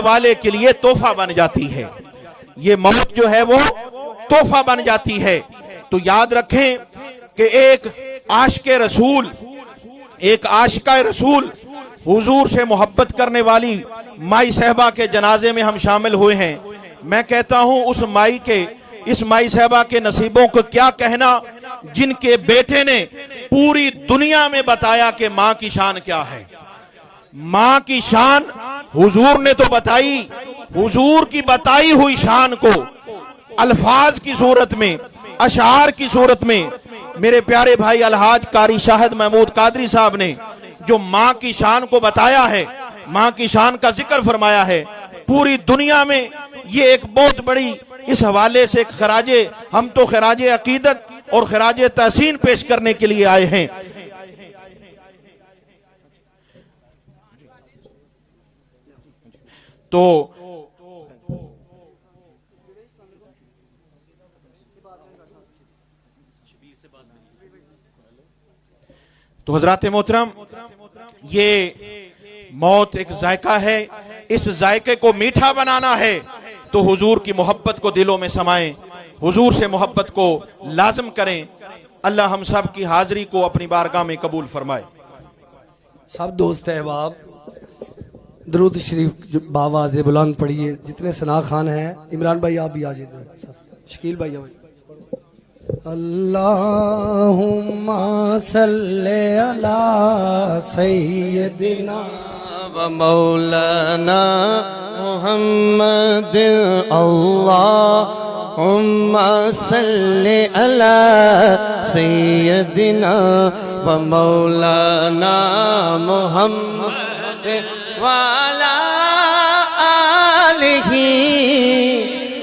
वाले के लिए तोहफा बन जाती है। ये मौत जो है वो तोहफा बन जाती है। तो याद रखें कि एक आशिक़े रसूल, एक आशिक़ा रसूल, हुजूर से मोहब्बत करने वाली माई साहबा के जनाजे में हम शामिल हुए हैं। मैं कहता हूं इस माई साहबा के नसीबों को क्या कहना, जिनके बेटे ने पूरी दुनिया में बताया कि मां की शान क्या है। मां की शान हुजूर ने तो बताई, हुजूर की बताई हुई शान को अल्फाज की सूरत में, अशार की सूरत में मेरे प्यारे भाई अलहाज कारी शाहिद महमूद कादरी साहब ने जो मां की शान को बताया है, मां की शान का जिक्र फरमाया है, पूरी दुनिया में ये एक बहुत बड़ी, इस हवाले से खराजे, हम तो खराजे अकीदत और खराजे तहसीन पेश करने के लिए आए हैं। तो हजरात मोहतरम, ये मौत एक जायका है, इस जायके को मीठा बनाना है तो हुजूर की मोहब्बत को दिलों में समाएं, हुजूर से मोहब्बत को लाजम करें। अल्लाह हम सब की हाजिरी को अपनी बारगाह में कबूल फरमाए। सब दोस्त अहबाब दरूद शरीफ बावाज़े बुलंद पढ़िए। जितने सना खान हैं, इमरान भाई आप भी आ जाइए, शकील भाई भाई। अल्लाहुम्मा सल्ले अला सय्यदिना व मौलाना मुहम्मद। अल्लाहुम्मा सल्ले अला सय्यदिना व मौलाना मुहम्मद वाला आलिही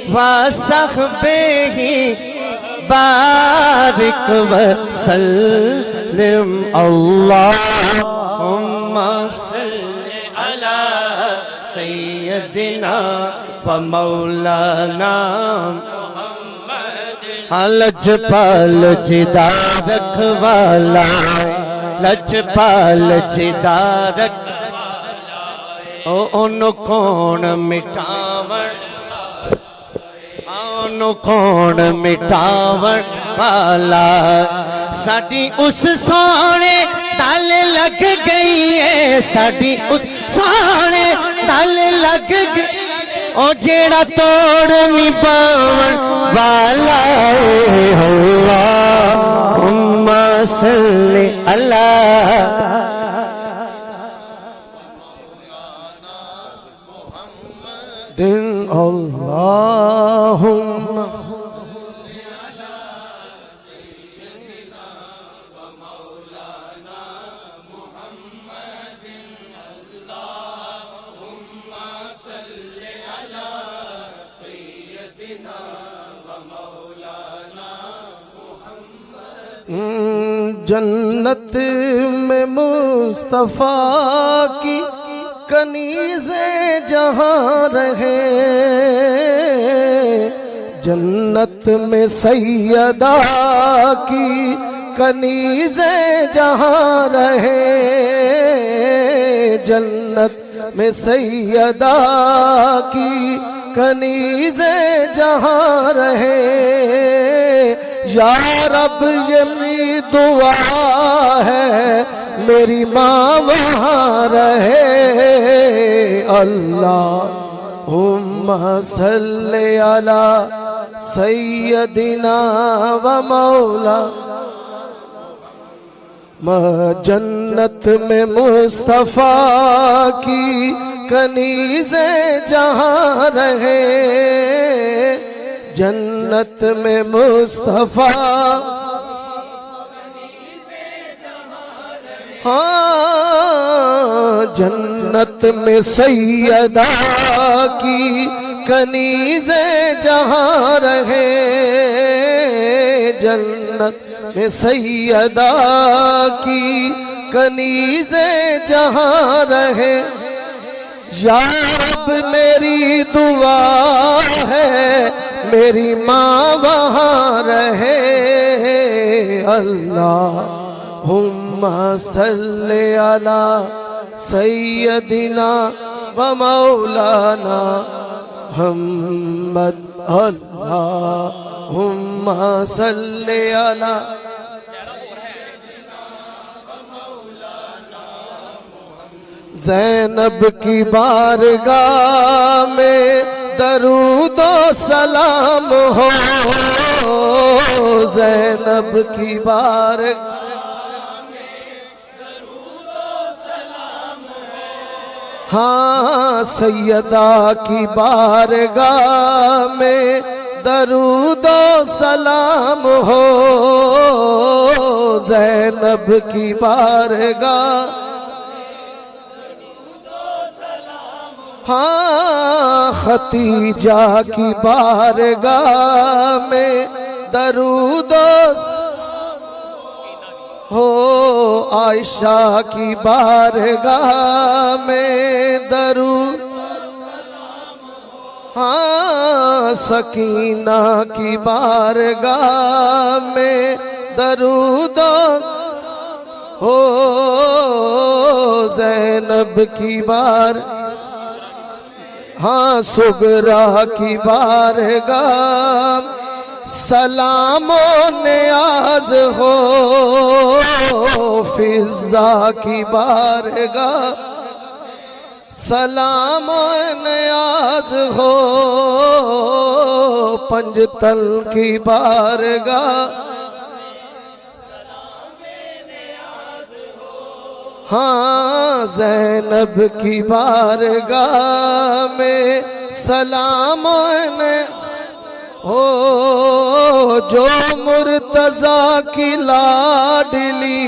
व सहबिही बारिक वसल्लिम। अल्लाहुम्मा सल्ली अला सय्यदिना व मौलाना लजपाल जिदा रखवाला, लजपाल जिदा रख ओन कौन मिटावण, ओन कौन मिटावण वाला। साडी उस सोने तल लग गई है, साडी उस सोने तल लग गई, ओ जेड़ा तोड़ निभावण वाला। अल्लाहुम्मा सल्ली अला दिन। अल्लाहुम्मा जन्नत में मुस्तफा की कनीज़े जहाँ रहे, जन्नत में सैयदा की कनीज़े जहाँ रहे, जन्नत में सैयदा की कनीज़े जहाँ रहे। या रब ये मेरी दुआ है, मेरी माँ वहाँ रहे। अल्लाहुम्मा सल्ली अला सय्यदिना व मौला। जन्नत में मुस्तफा की कनीज़े जहाँ रहे, जन्नत में मुस्तफा, हाँ जन्नत में सैयदा की कनीज़े जहाँ रहे, जन्नत में सैयदा की कनीज़े जहाँ रहे। या रब मेरी दुआ है, मेरी माँ वहाँ रहे। अल्लाहुम्मा सल्ली अला सय्यदिना व मौलाना मुहम्मद अल्लाहुम्मा सल्ली अला। ज़ैनब की बारगाह में दरूदो सलाम हो, ज़ैनब की बारगाह हाँ सैयदा की बारगाह में दरूदो सलाम हो, ज़ैनब की बारगाह हाँ खतीजा की बारगाह में दरूदो हो, आयशा की बारगाह में दरूद हाँ सकीना की बारगाह में दरूद हो, ज़ैनब की बार हाँ सुगरा की बारगाह सलामो नियाज हो, फिजा की बारगाह सलामो नियाज हो, पंजतल की बारगाह हाँ ज़ैनब की बारगाह में सलामो हो, जो मुर्तजा की लाडली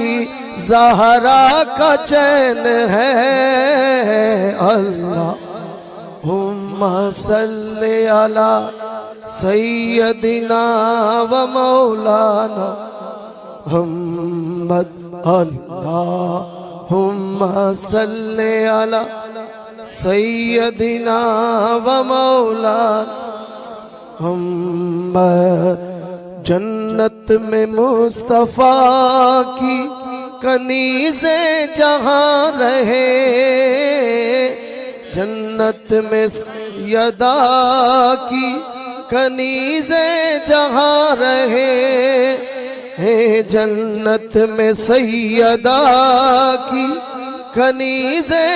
ज़हरा का चैन है, अल्लाहुम्मा सल्ली अला सय्यदिना व मौलाना मुहम्मद अल्लाहुम्मा सल्ली अला सय्यदिना व मौलाना। हम जन्नत में मुस्तफ़ा की कनीज़े जहाँ रहे, जन्नत में सैयदा की कनीज़े जहाँ रहे, जन्नत में सैयदा की कनीज़े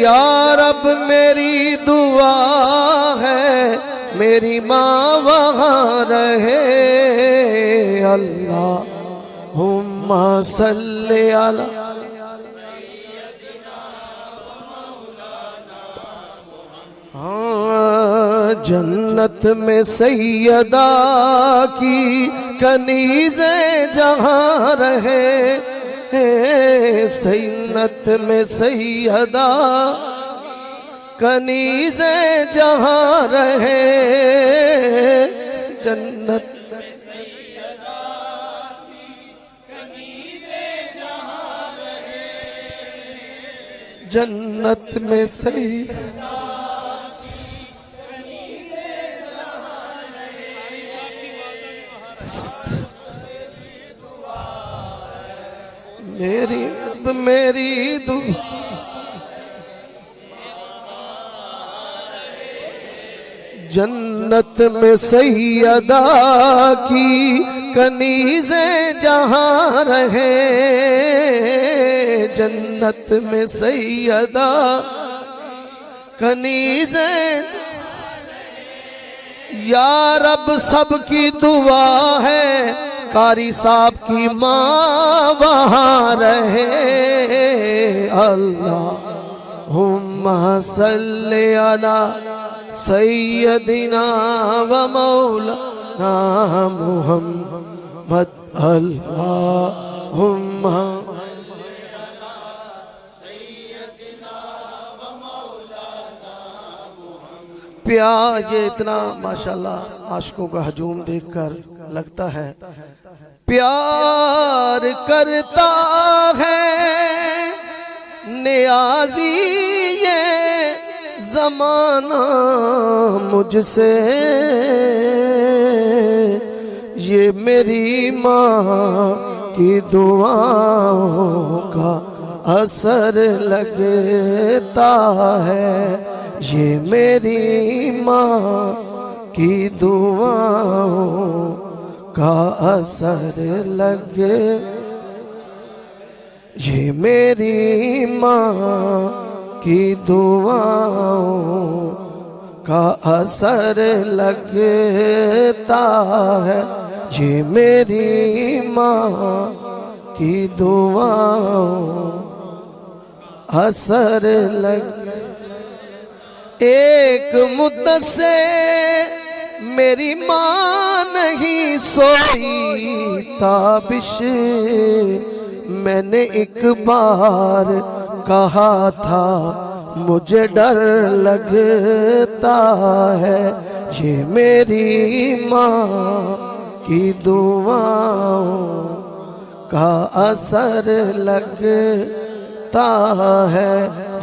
या रब मेरी दुआ है मेरी माँ वहाँ रहे, अल्लाहुम्मा सल्ली अला हाँ जन्नत में सैयदा की कनीज़े जहाँ रहे, सैयदत में सैयदा कनीज़े जहाँ रहे, जन्नत में सैयदा की कनीज़े जहाँ रहे, जन्नत में सैयदा की कनीज़े जहाँ रहे, मेरी दुआ जन्नत में सैयदा की कनीज़े जहाँ रहे, जन्नत में सैयदा कनीज़े या रब सबकी दुआ है कारी साहब की माँ वहाँ रहे, अल्लाहुम्मा सल्ली अला सय्यदिना व मौलाना मुहम्मद अल्लाहुम्मा प्यार। ये इतना माशाल्लाह आशिकों का हजूम देखकर लगता है प्यार करता है नियाज़ी ये ज़माना मुझसे, ये मेरी माँ की दुआओं का असर लगता है, ये मेरी माँ की दुआओं का असर लगे, ये मेरी माँ की दुआओं का असर लगता है, ये मेरी माँ की दुआओं असर लग। एक मुद्दत से मेरी माँ नहीं सोई ताबिश, मैंने एक बार कहा था मुझे डर लगता है, ये मेरी माँ की दुआओं का असर लगता है,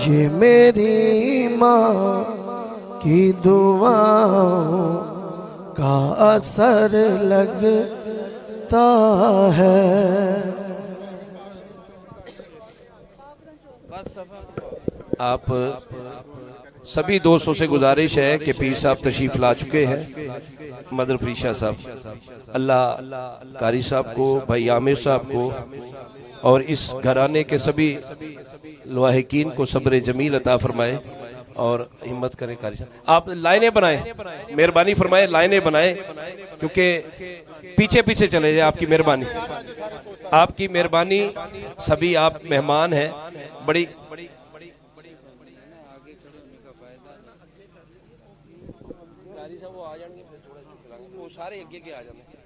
ये मेरी माँ की दुआओं का असर लगता है। आप सभी दोस्तों से गुजारिश है कि पीर साहब तशरीफ ला चुके हैं, मदर प्रीशा साहब, अल्लाह कारी साहब को, भाई आमिर साहब को और इस घराने के सभी लवाहिकीन को सब्र जमील अता फरमाए और हिम्मत करें। कारी साहब आप लाइनें बनाएं, मेहरबानी फरमाए, लाइनें बनाएं, क्योंकि पीछे पीछे चले जाए, आपकी मेहरबानी, आपकी मेहरबानी। सभी आप मेहमान हैं, बड़ी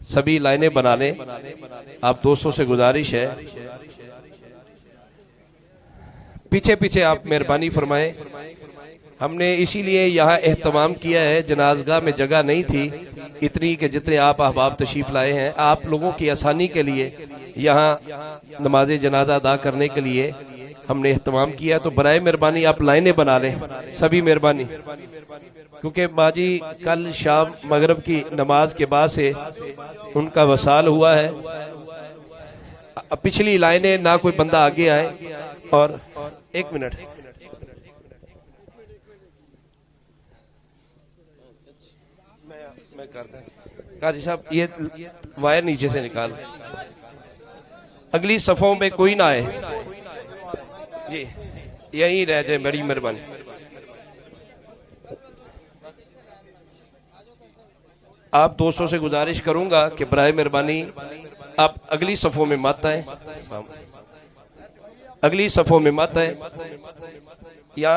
सभी लाइनें बना लें। आप दोस्तों से गुजारिश है, पीछे पीछे आप मेहरबानी फरमाएं। हमने इसीलिए यहाँ एहतमाम किया है, जनाजगाह में जगह नहीं थी इतनी कि जितने आप अहबाब तशरीफ लाए हैं, आप लोगों की आसानी के लिए यहाँ नमाज जनाजा अदा करने के लिए हमने एहतमाम किया। तो बराए मेहरबानी आप लाइनें बना लें, सभी मेहरबानी, क्योंकि बाजी कल शाम मगरब की नमाज के बाद से उनका वसाल हुआ है। पिछली लाइनें ना कोई बंदा आगे आए। और एक मिनट, मैं करता कारी साहब, ये वायर नीचे से निकाल, अगली सफों में कोई ना आए जी, यहीं रह जाए, बड़ी मेहरबानी। आप दोस्तों से गुजारिश करूंगा कि बराए मेहरबानी आप अगली सफों में मत आए, अगली सफों में मत आए। या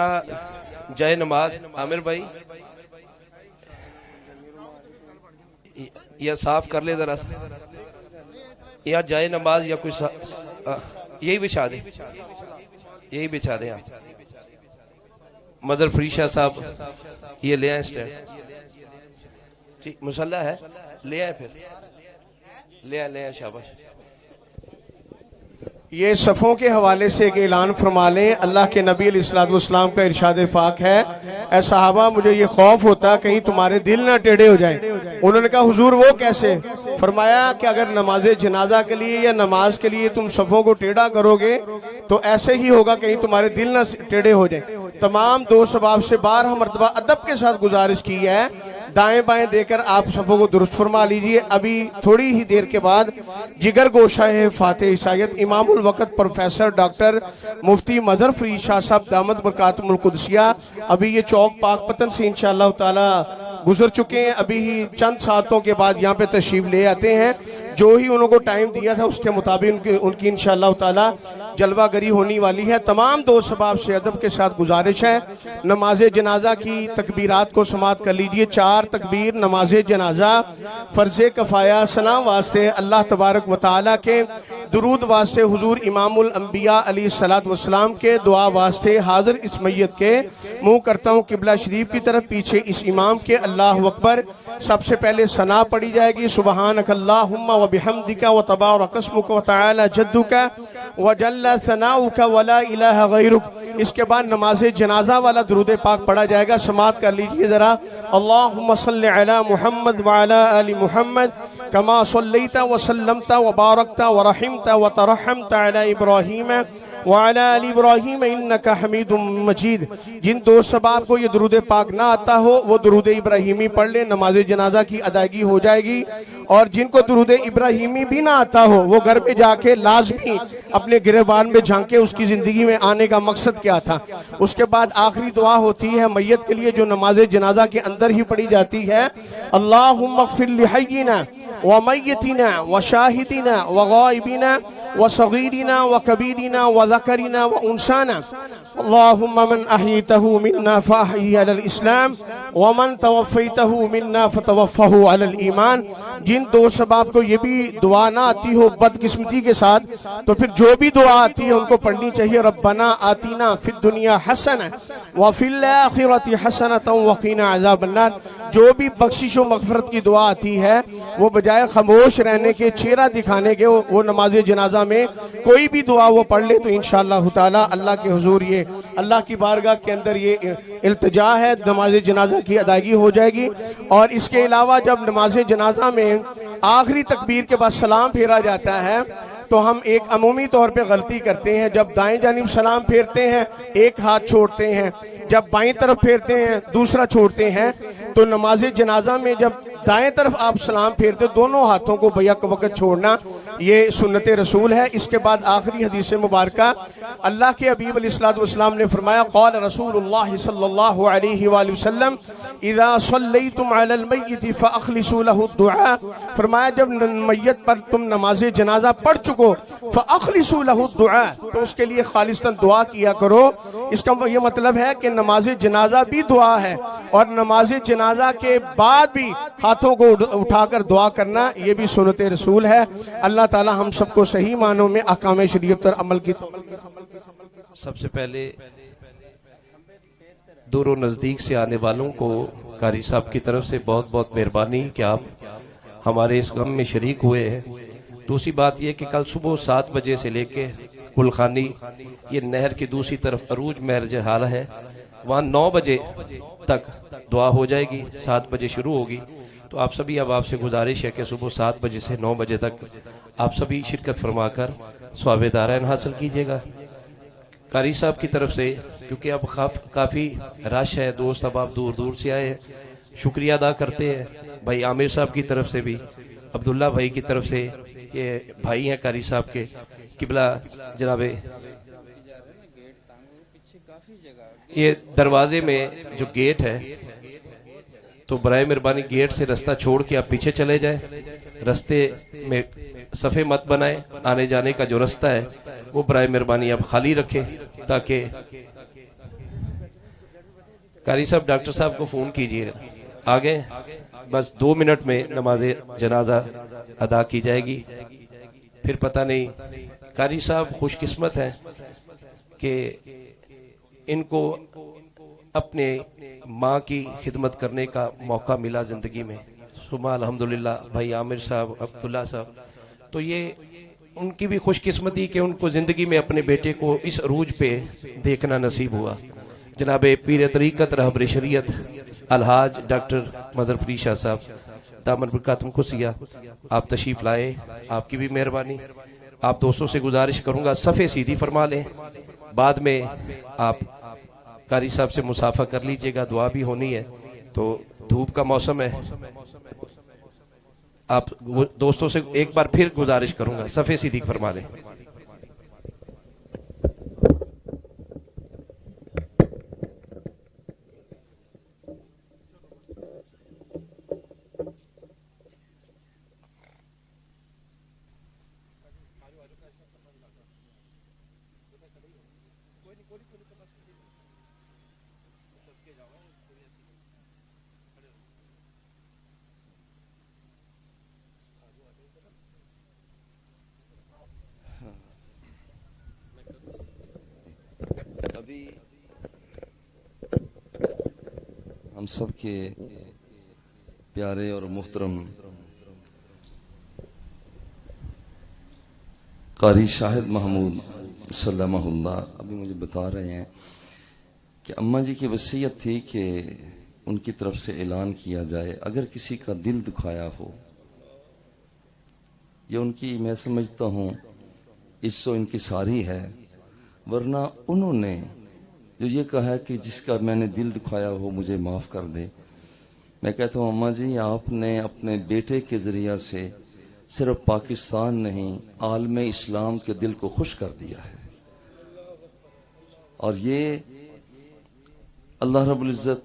जय नमाज, आमिर भाई या साफ कर ले जरा, या जय नमाज या कोई यही बिछा दे, यही बिछा दे। आप मदर फ्रीशा साहब ये ले आए स्टैंड, ठीक मुसल्ला है, ले आए, फिर ले आए, शाबाश। ये सफ़ों के हवाले से एक ऐलान फरमा लें। अल्लाह के नबी अलैहिस्सलाम का इरशाद पाक है, ऐ सहाबा मुझे ये खौफ होता कहीं तुम्हारे दिल ना टेढ़े हो जाएं। उन्होंने कहा हुजूर वो कैसे? फरमाया कि अगर नमाज जनाजा के लिए या नमाज के लिए तुम सफ़ों को टेढ़ा करोगे तो ऐसे ही होगा, कहीं तुम्हारे दिल ना टेढ़े हो जाए। तमाम दोस्त अहबाब से 12 मरतबा अदब के साथ गुजारिश की है, दाएं बाएं देकर आप सफ़ों को दुरुस्त फरमा लीजिए। अभी थोड़ी ही देर के बाद जिगर गोशा है फातिह ईसाइयत इमामुल वक़्त प्रोफेसर डॉक्टर मुफ्ती मदर फ्रीद शाह साहब दामद बरकातुहुल कुदसिया अभी ये चौक पाक पतन से इंशाअल्लाह ताला गुजर चुके हैं। अभी ही चंद सातों के बाद यहाँ पे तशरीफ ले आते हैं। जो ही उनको टाइम दिया था उसके मुताबिक उनकी इंशाअल्लाह ताला जलवागरी होने वाली है। तमाम दोस्त अहबाब से अदब के साथ गुजारिश है, नमाज जनाजा की तकबीरात को समात कर लीजिए। 4 तकबीर नमाज जनाजा फर्ज कफाया सना वास्ते, अल्लाह तबारक व तआला के दुरूद वास्ते, हुजूर इमामुल अंबिया अलैहिस्सलातु वस्सलाम के दुआ वास्ते, हाजिर इस मैयत के मुंह करता हूँ किबला शरीफ की तरफ, पीछे इस इमाम के अल्लाहु अकबर। सबसे पहले सना पढ़ी जाएगी, सुबहानकल्लाहुम्मा व बिहम्दिका व तबारक अस्मुका व तआला जद्दुका व जल्ला सनाउका व ला इलाहा गैरुक। इसके बाद नमाज जनाजा वाला दुरूद पाक पढ़ा जाएगा, समात कर लीजिए जरा। अल्लाहुम्मा सल्लि अला मुहम्मद व अला आलि मुहम्मद कमा सल्लैता व सल्लमता व बारकता व रहिमता व तरहमता अला इब्राहीम व अला आलि इब्राहीम इन्नका हमीदुम मजीद। जिन दोस्त सबाब को ये दुरूद पाक ना आता हो वो दुरूद इब्राहिमी पढ़ ले, नमाज जनाजा की अदायगी हो जाएगी। और जिनको दुरूद इब्राहिमी भी ना आता हो वो घर पे जाके लाजमी अपने गिरबान में झांके उसकी जिंदगी में आने का मकसद क्या था। उसके बाद आखिरी दुआ होती है मैयत के लिए जो नमाज जनाजा के अंदर ही पढ़ी जाती है, अल्लाहुम्मा अग़फ़िर लिहय्यिना व मय्यतिना व शाहिदिना व गायबिना व सगीरिना व कबीरिना व ज़करिना व उनसाना, अल्लाहुम्मा मन अहयितहु मिन्ना फ़अहयिही अलल इस्लाम व मन तवफ़्फ़यतहु मिन्ना फ़तवफ़्फ़हु अलल ईमान। जिन दो सबाब को ये भी दुआ ना आती हो बदकिस्मती के साथ, तो फिर जो भी दुआ आती है उनको पढ़नी चाहिए। रब्बना आतीना फिद दुनिया हसना व फिल आखिरति हसनतन व क़िना अज़ाबन्नार। जो भी बख्शिश व मग़फ़िरत की दुआ आती है वो बजाय खामोश रहने के, चेहरा दिखाने के, वो नमाज जनाजा में कोई भी दुआ वो पढ़ ले तो इंशाअल्लाह ताला अल्लाह के हुजूर ये अल्लाह की बारगाह के अंदर ये इल्तिजा है, नमाज जनाजा की अदायगी हो जाएगी। और इसके अलावा जब नमाज जनाजा में आखिरी तकबीर के बाद सलाम फेरा जाता है तो हम एक अमूमी तौर पे गलती करते हैं। जब दाएं जानिब सलाम फेरते हैं एक हाथ छोड़ते हैं, जब बाईं तरफ फेरते हैं दूसरा छोड़ते हैं। तो नमाज जनाजा में जब दाएं तरफ आप सलाम फेरते दोनों हाथों को बैक वक्त छोड़ना ये सुन्नत रसूल है। इसके बाद आखिरी हदीस मुबारक अल्लाह के हबीब अलैहिस्सलाम ने फरमाया, क़ाल रसूलुल्लाह सल्लल्लाहु अलैहि वसल्लम इज़ा सल्लैतुम अलल मय्यित फ़अख़लिसू लहु दुआ। फरमाया जब मैयत पर तुम नमाज जनाजा पढ़ चुको फ़अख़लिसू लहु दुआ, तो उसके लिए खालिस्तन दुआ किया करो। इसका ये मतलब है कि नमाज जनाजा भी दुआ है और नमाज जनाजा के बाद भी हाथों को उठाकर दुआ करना ये भी सुन्नत रसूल है। अल्लाह ताला हम सबको सही मानों में अहकाम शरीयत पर अमल की। सबसे पहले दूर और नज़दीक से आने वालों को कारी साहब की तरफ से बहुत बहुत मेहरबानी कि आप हमारे इस गम में शरीक हुए हैं। दूसरी बात यह कि कल सुबह 7 बजे से लेके गुलखानी ये नहर की दूसरी तरफ अरूज महर जहाल है, वहाँ 9 बजे तक दुआ हो जाएगी, 7 बजे शुरू होगी। तो आप सभी, अब आपसे गुजारिश है कि सुबह 7 बजे से 9 बजे तक आप सभी शिरकत फरमाकर सवाब दारैन हासिल कीजिएगा। कारी साहब की तरफ से क्योंकि अब काफ़ी रश है, दोस्त अब आप दूर दूर से आए हैं, शुक्रिया अदा करते हैं भाई आमिर साहब की तरफ से भी, अब्दुल्ला भाई की तरफ से, ये भाई हैं कारी साहब के, किबला जनाबे ये दरवाजे में जो गेट है तो बराए मेहरबानी गेट से रास्ता छोड़ के आप पीछे चले जाए, रास्ते में सफ़े मत बनाए, आने जाने का जो रास्ता है वो बराए मेहरबानी आप खाली रखें ताकि कारी साहब डॉक्टर साहब को फ़ोन कीजिए आगे। बस 2 मिनट में नमाज जनाजा अदा की जाएगी। फिर पता नहीं, कारी साहब खुशकिस्मत हैं कि इनको अपने माँ की खिदमत करने का मौका मिला ज़िंदगी में। सुबह अल्हम्दुलिल्लाह भाई आमिर साहब, अब्दुल्ला साहब, तो ये उनकी भी खुशकिस्मती कि उनको ज़िंदगी में अपने बेटे को इस अरूज पे देखना नसीब हुआ। जनाब पीर तरीक़त रहबर शरीयत अलहाज डॉक्टर मज़हर फरीद शाह साहब दामन बरकातुम खुसिया, आप तशरीफ़ लाए, आपकी भी मेहरबानी। आप दोस्तों से गुजारिश करूँगा सफ़े सीधी फरमा लें, बाद में आप कारी साहब से मुसाफा कर लीजिएगा, दुआ भी होनी है। तो धूप का मौसम है, आप दोस्तों से एक बार फिर गुजारिश करूंगा सफ़े सीधी फरमा लें। हम सब के प्यारे और मुहतरम कारी शाहिद महमूद सल्लल्लाहु अभी मुझे बता रहे हैं कि अम्मा जी की वसीयत थी कि उनकी तरफ से ऐलान किया जाए अगर किसी का दिल दुखाया हो, ये उनकी मैं समझता हूँ इज्जो इनकी सारी है, वरना उन्होंने जो ये कहा है कि जिसका मैंने दिल दुखाया हो मुझे माफ़ कर दे। मैं कहता हूँ अम्मा जी, आपने अपने बेटे के ज़रिया से सिर्फ पाकिस्तान नहीं आलम इस्लाम के दिल को खुश कर दिया है। और ये अल्लाह रब्बुल इज़्ज़त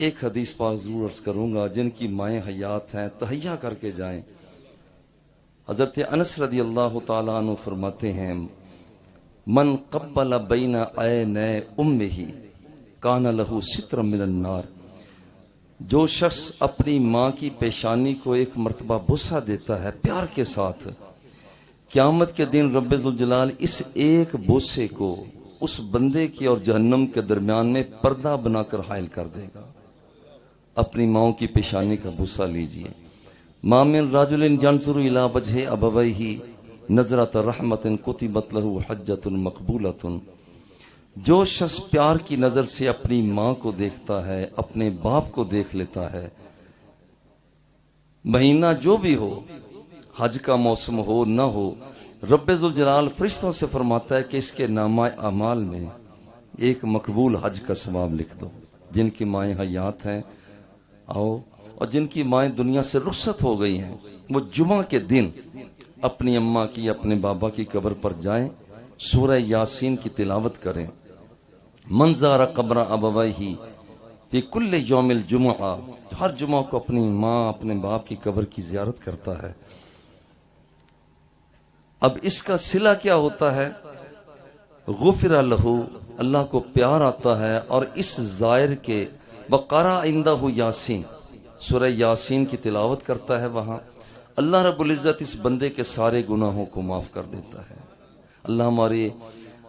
एक हदीस पाक ज़रूर अर्ज़ करूँगा, जिनकी माएँ हयात हैं तहैया करके जाएं। हज़रत अनस रदी अल्लाह ताला अन्हु फरमाते हैं, मन क़ब्बल बैन ऐनै उम्मिही कान लहू सित्रम मिनन नार। जो शख्स अपनी माँ की पेशानी को एक मर्तबा बुस्सा देता है प्यार के साथ, क़यामत के दिन रब्बे ज़ुल जलाल इस एक बोसे को उस बंदे की और जहन्नम के दरमियान में पर्दा बनाकर हायल कर देगा। अपनी माओ की पेशानी का बुस्सा लीजिए। मामिन राजुलिन यंजुरु इला वजहि अबवैहि नजरत रहमतिन कुतिबत लहु हज्जतुन मकबूलतुन। जो शख्स प्यार की नजर से अपनी माँ को देखता है, अपने बाप को देख लेता है, महीना जो भी हो, हज का मौसम हो ना हो, रब्बे ज़ुल जलाल फरिश्तों से फरमाता है कि इसके नामा अमाल में एक मकबूल हज का सवाब लिख दो। जिनकी माएँ हयात हैं आओ, और जिनकी माएँ दुनिया से रुखसत हो गई हैं, वो जुमा के दिन अपनी अम्मा की, अपने बाबा की कब्र पर जाएं, सूरह यासीन की तिलावत करें। मंज़ारा कब्र अबवैहि फी कुल्ल यौमिल जुमुआ। हर जुमा को अपनी माँ, अपने बाप की कब्र की जियारत करता है। अब इसका सिला क्या होता है? गुफिर लहू, अल्लाह को प्यार आता है और इस जायर के वक़ारा इंदहु यासीन, सूरह यासीन की तिलावत करता है, वहाँ अल्लाह रब्बुल इज़्ज़त इस बंदे के सारे गुनाहों को माफ़ कर देता है। अल्लाह हमारे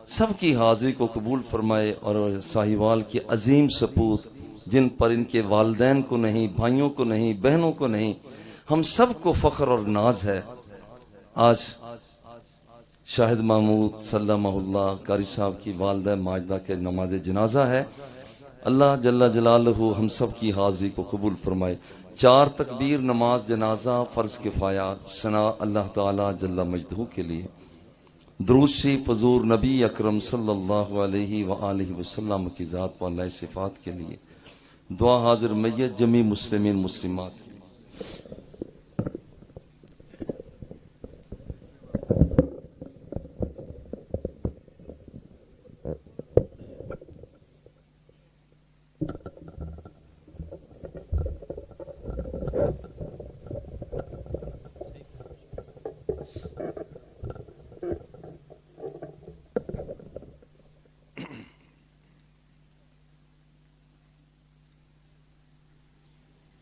सबकी हाज़िरी को कबूल फरमाए और साहिवाल की अजीम सपूत, जिन पर इनके वालिदैन को नहीं, भाइयों को नहीं, बहनों को नहीं, हम सब को फ़ख्र और नाज है। आज शाहिद महमूद सल्लल्लाहु कारी साहब की वालदा माजदा के नमाज जनाजा है। अल्लाह जल्ला जलालहू हम सब की हाज़िरी को कबूल फरमाए। 4 तकबीर नमाज जनाजा फ़र्ज़ किफ़ाया, सना अल्लाह ताला जल्ला मजदहू के लिए। दुरूद शरीफ हुज़ूर नबी अकरम सल्लल्लाहु अलैहि व आलिहि वसल्लम की ज़ात व अल्लाह सिफ़ात के लिए। दुआ हाज़िर मैयत जमी मुस्लिमीन मुस्लिमात।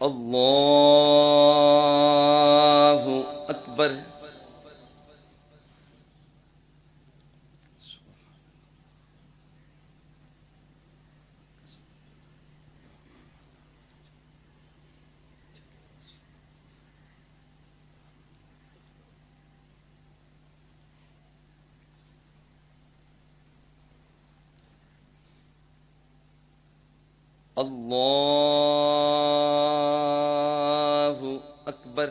अल्लाहु अकबर। अल्लाहु अकबर।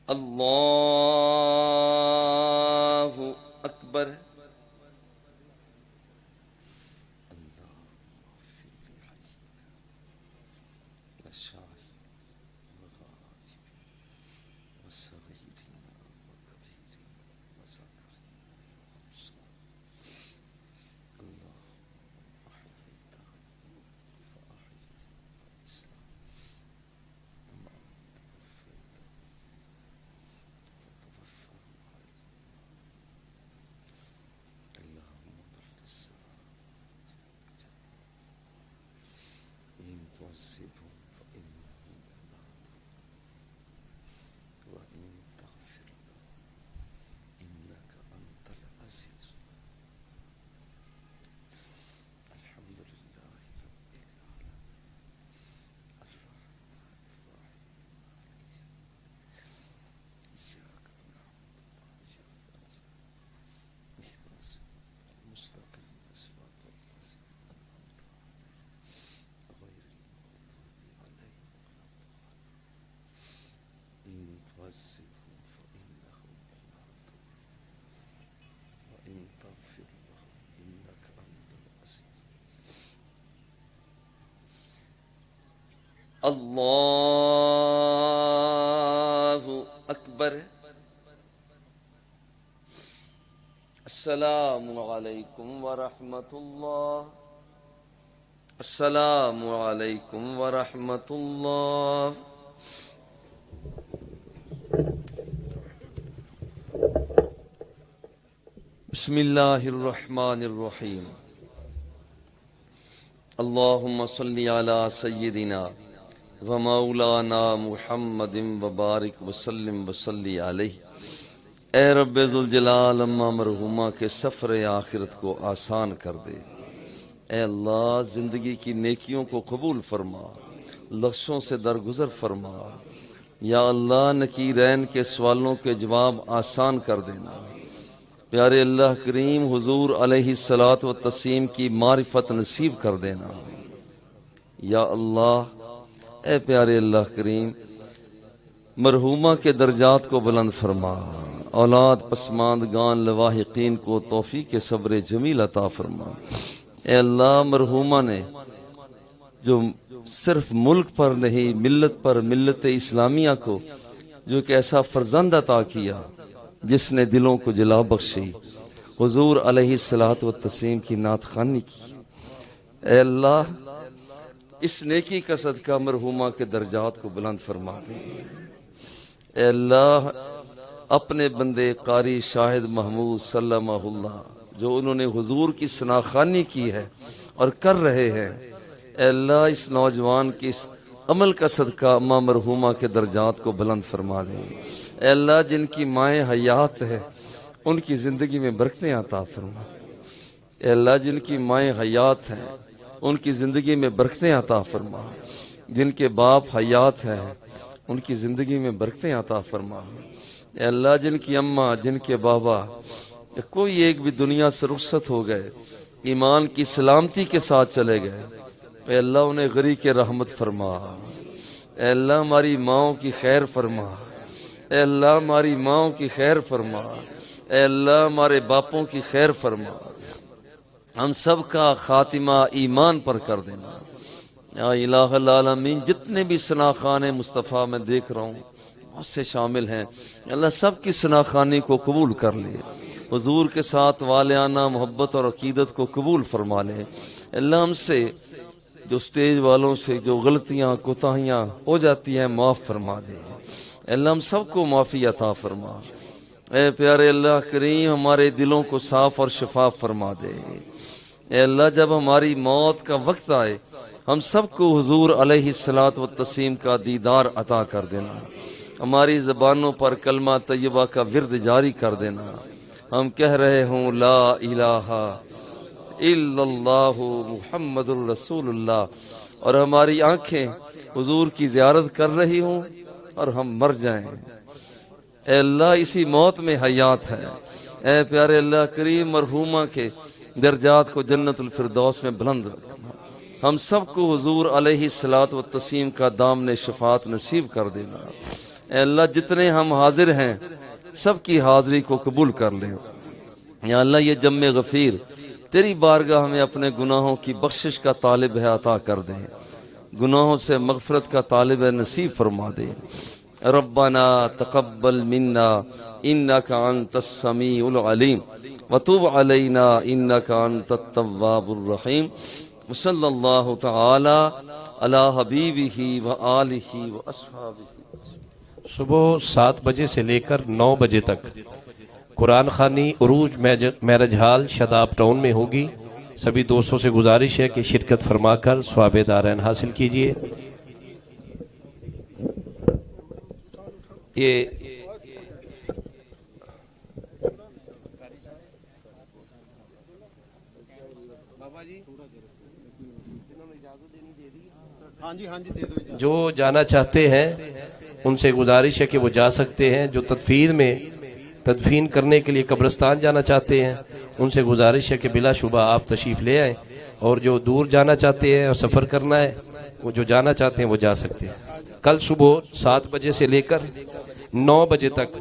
अल्लाहु अकबर। अल्लाहु अकबर। अस्सलामु अलैकुम व रहमतुल्लाह। अस्सलामु अलैकुम व रहमतुल्लाह। बिस्मिल्लाहिर्रहमानिर्रहीम। अल्लाहुम्मा सल्ली अला सय्यिदिना व मौलाना मुहम्मदिन व बारिक वसल्लिम वसल्ली अलैहि। ए रब्बे ज़ुल जलाल, अम्मा मरहुमा के सफ़र आखिरत को आसान कर दे। ए अल्लाह, जिंदगी की नेकियों को कबूल फरमा, लफ्ज़ों से दरगुजर फरमा। या अल्लाह, नकीरैन के सवालों के जवाब आसान कर देना। प्यारे अल्लाह करीम, हुजूर अलैहिस्सलात व तस्लीम की मारिफत नसीब कर देना। या अल्लाह, ए प्यारे अल्लाह करीम, मरहुमा के दर्जात को बुलंद फरमा। औलाद पसमानदगान लवाहिकीन को तौफीक के सब्र जमील अता फरमा। ए अल्लाह, मरहुमा ने जो सिर्फ मुल्क पर नहीं, मिल्लत पर, मिल्लत इस्लामिया को जो एक ऐसा फर्जंद अता किया जिसने दिलों को जला बख्शी, हुजूर अलैहिस्सलात व तस्लीम की नात खानी की। ए अल्लाह, इस नेकी का सदका मरहुमा के दर्जात को बुलंद फरमा दे। ए अल्लाह, अपने बंदे कारी शाहिद महमूद सल्लल्लाहु, जो उन्होंने हुजूर की सनाखानी की है और कर रहे हैं, ए अल्लाह, इस नौजवान की इस अमल का सदका अम्मा मरहुमा के दर्जात को बुलंद फरमा दे। ए अल्लाह, जिनकी माएँ हयात है उनकी ज़िंदगी में बरकतें अता फरमा। ए अल्लाह, जिनकी माएँ हयात हैं उनकी ज़िंदगी में बरकतें अता फरमा। जिनके बाप हयात हैं उनकी ज़िंदगी में बरकतें अता फरमा। ए अल्लाह, जिनकी अम्मा, जिनके बाबा कोई एक भी दुनिया से रुखसत हो गए, ईमान की सलामती के साथ चले गए, ए अल्लाह, उन्हें गरी के रहमत फरमा। ए अल्लाह, हमारी माओं की खैर फरमा। ए अल्लाह, हमारी माओं की खैर फरमा। ए अल्लाह, हमारे बापों की खैर फरमा। हम सब का खातिमा ईमान पर कर देना। या इलाहुल आलमीन, जितने भी सनाखाने मुस्तफ़ा में देख रहा हूँ बहुत से शामिल हैं, अल्लाह सब की सनाखानी को कबूल कर ले। हुजूर के साथ वालियाना मोहब्बत और अकीदत को कबूल फरमा ले। अल्लाह, हमसे जो स्टेज वालों से जो गलतियाँ कोताहियाँ हो जाती हैं माफ़ फरमा दे। अल्लाह, हम सबको माफ़ी अता फरमा। ए प्यारे अल्लाह करीम, हमारे दिलों को साफ और शफाफ फरमा दे। ए अल्लाह, जब हमारी मौत का वक्त आए हम सबको हुजूर अलैहिस्सलात व तस्लीम का दीदार अता कर देना। हमारी ज़बानों पर कलमा तय्यबा का विर्द जारी कर देना। हम कह रहे हों ला इलाहा इल्लल्लाहु मुहम्मदुर रसूलुल्लाह, और हमारी आंखें हुजूर की ज़ियारत कर रही हों और हम मर जाएं। ए अल्लाह, इसी मौत में हयात है। ए प्यारे अल्लाह करीम, मरहुमा के दर्जात को जन्नतुल फिरदौस में बुलंद रखना। हम सबको हुजूर अलैहिस्सलात व तस्लीम का दामन शफात नसीब कर देना। ए अल्लाह, जितने हम हाजिर हैं सबकी हाजिरी को कबूल कर ले। या अल्लाह, ये जम्मे गफीर तेरी बारगाह में अपने गुनाहों की बख्शिश का तालिब है, अता कर दे। गुनाहों से मगफरत का तालिब है, नसीब फरमा दे। रब्बना तक़ब्बल मिन्ना इन्नका अंतस समीउल अलीम व तुब अलैना इन्नका अंतत तव्वाबुर रहीम। सल्लल्लाहु तआला अला हबीबिही व आलिही व अस्हाबिही। सुबह 7 बजे से लेकर 9 बजे तक कुरान खानी उरूज मैरिज हाल शदाब टाउन में होगी। सभी दोस्तों से गुजारिश है कि शिरकत फरमाकर स्वाब दारैन हासिल कीजिए। ये जो जाना चाहते हैं उनसे गुजारिश है कि वो जा सकते हैं। जो तदफीन करने के लिए कब्रिस्तान जाना चाहते हैं उनसे गुजारिश है कि बिलाशुबा आप तशरीफ़ ले आएँ। और जो दूर जाना चाहते हैं और सफ़र करना है, वो जो जाना चाहते हैं वो जा सकते हैं। कल सुबह 7 बजे से लेकर 9 बजे तक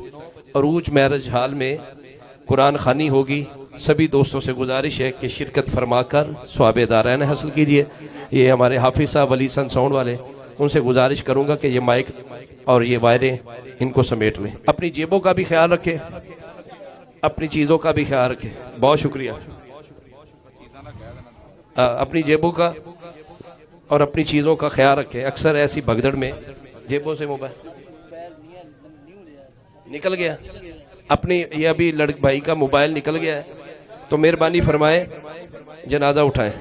अरूज मैरिज हाल में कुरान खानी होगी। सभी दोस्तों से गुजारिश है कि शिरकत फरमाकर स्वाब दारैन हासिल कीजिए। ये हमारे हाफिज साहब वली सन साउंड वाले उनसे गुजारिश करूंगा कि ये माइक और ये वायरें इनको समेट लें। अपनी जेबों का भी ख्याल रखें, अपनी चीज़ों का भी ख्याल रखें। बहुत शुक्रिया। अपनी जेबों का और अपनी चीज़ों का ख्याल रखें। अक्सर ऐसी भगदड़ में जेबों से मोबाइल निकल गया, अपनी ये अभी लड़के भाई का मोबाइल निकल गया है, तो मेहरबानी फरमाए जनाजा उठाएं।